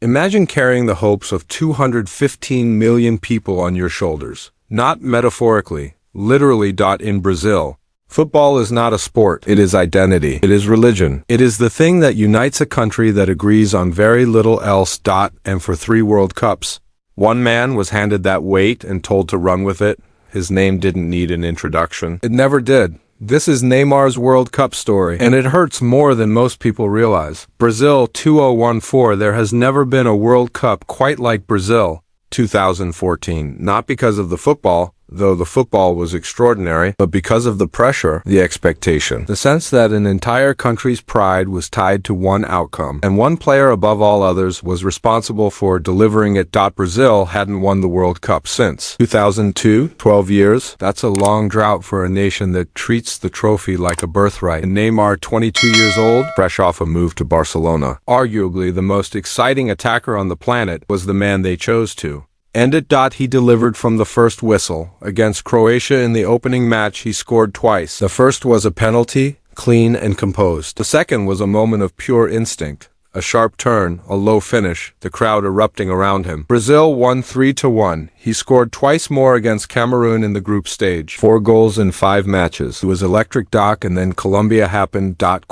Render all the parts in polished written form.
Imagine carrying the hopes of 215 million people on your shoulders. Not metaphorically, literally. In Brazil, football is not a sport, it is identity. It is religion. It is the thing that unites a country that agrees on very little else. And for 3 World Cups, one man was handed that weight and told to run with it. His name didn't need an introduction. It never did. This is Neymar's World Cup story, and it hurts more than most people realize. Brazil 2014. There has never been a World Cup quite like Brazil 2014. Not because of the football, though the football was extraordinary, but because of the pressure, the expectation, the sense that an entire country's pride was tied to one outcome, and one player above all others was responsible for delivering it. Brazil hadn't won the World Cup since 2002, 12 years. That's a long drought for a nation that treats the trophy like a birthright. And Neymar, 22 years old, fresh off a move to Barcelona, arguably the most exciting attacker on the planet, was the man they chose to end it. He delivered from the first whistle. Against Croatia in the opening match, he scored twice. The first was a penalty, clean and composed. The second was a moment of pure instinct. A sharp turn, a low finish, the crowd erupting around him. Brazil won 3-1. He scored twice more against Cameroon in the group stage. 4 goals in 5 matches. It was electric. And then Colombia happened. Final.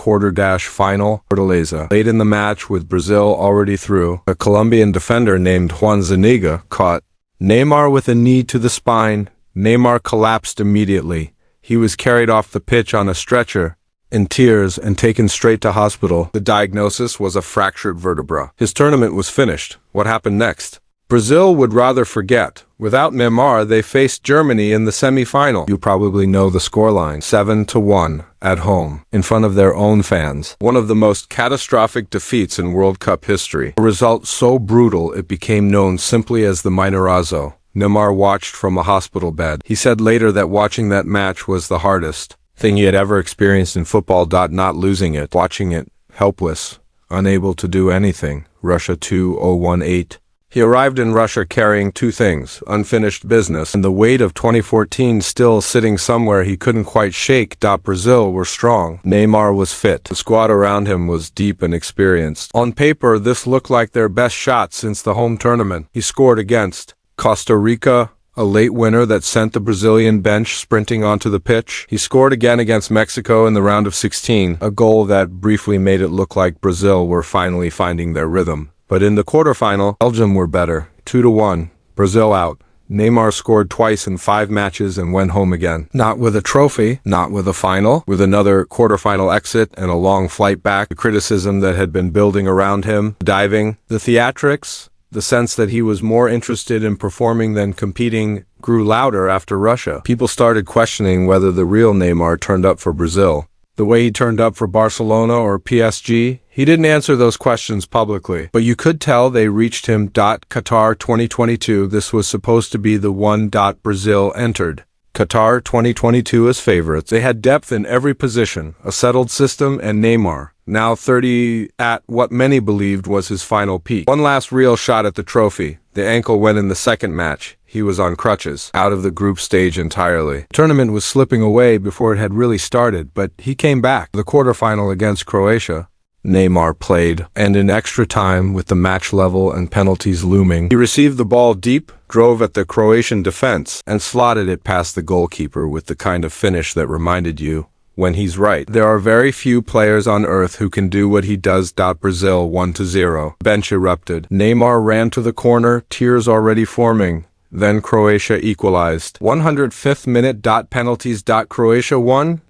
Fortaleza. Late in the match, with Brazil already through, a Colombian defender named Juan Zuniga caught Neymar with a knee to the spine. Neymar collapsed immediately. He was carried off the pitch on a stretcher, in tears, and taken straight to hospital. The diagnosis was a fractured vertebra. His tournament was finished. What happened next? Brazil would rather forget. Without Neymar, they faced Germany in the semi-final. You probably know the scoreline. 7-1 at home, in front of their own fans. One of the most catastrophic defeats in World Cup history. A result so brutal it became known simply as the Minerazo. Neymar watched from a hospital bed. He said later that watching that match was the hardest thing he had ever experienced in football. Not losing it, watching it, helpless, unable to do anything. Russia 2018. He arrived in Russia carrying 2 things: unfinished business and the weight of 2014 still sitting somewhere he couldn't quite shake. Brazil were strong. Neymar was fit. The squad around him was deep and experienced. On paper, this looked like their best shot since the home tournament. He scored against Costa Rica, a late winner that sent the Brazilian bench sprinting onto the pitch. He scored again against Mexico in the round of 16, a goal that briefly made it look like Brazil were finally finding their rhythm. But in the quarterfinal, Belgium were better. 2-1, Brazil out. Neymar scored twice in 5 matches and went home again. Not with a trophy, not with a final, with another quarterfinal exit and a long flight back. The criticism that had been building around him, diving, the theatrics, the sense that he was more interested in performing than competing grew louder after Russia. People started questioning whether the real Neymar turned up for Brazil the way he turned up for Barcelona or PSG. He didn't answer those questions publicly, but you could tell they reached him. Qatar 2022. This was supposed to be the one. Brazil entered Qatar 2022 as favorites. They had depth in every position, a settled system, and Neymar, now 30, at what many believed was his final peak. One last real shot at the trophy. The ankle went in the second match. He was on crutches, out of the group stage entirely. The tournament was slipping away before it had really started, but he came back. The quarterfinal against Croatia, Neymar played, and in extra time, with the match level and penalties looming, he received the ball deep, drove at the Croatian defense, and slotted it past the goalkeeper with the kind of finish that reminded you, when he's right, there are very few players on earth who can do what he does. Brazil 1-0. Bench erupted. Neymar ran to the corner, tears already forming. Then Croatia equalized. 105th minute. Penalties. Croatia won.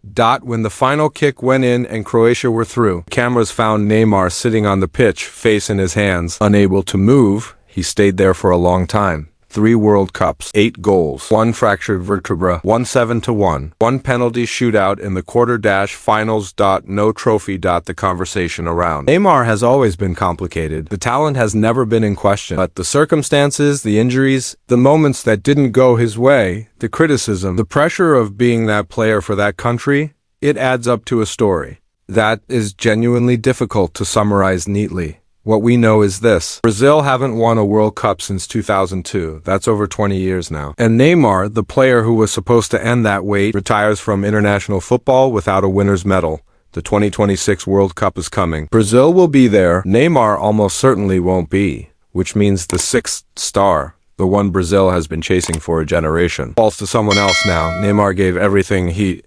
When the final kick went in and Croatia were through, cameras found Neymar sitting on the pitch, face in his hands, unable to move. He stayed there for a long time. 3 World Cups, 8 goals, 1 fractured vertebra, 1-1, 1 penalty shootout in the quarter-finals. No trophy. The conversation around Neymar has always been complicated. The talent has never been in question, but the circumstances, the injuries, the moments that didn't go his way, the criticism, the pressure of being that player for that country, it adds up to a story that is genuinely difficult to summarize neatly. What we know is this: Brazil haven't won a World Cup since 2002. That's over 20 years now. And Neymar, the player who was supposed to end that wait, retires from international football without a winner's medal. The 2026 World Cup is coming. Brazil will be there. Neymar almost certainly won't be. which means the sixth star, the one Brazil has been chasing for a generation, falls to someone else now. Neymar gave everything he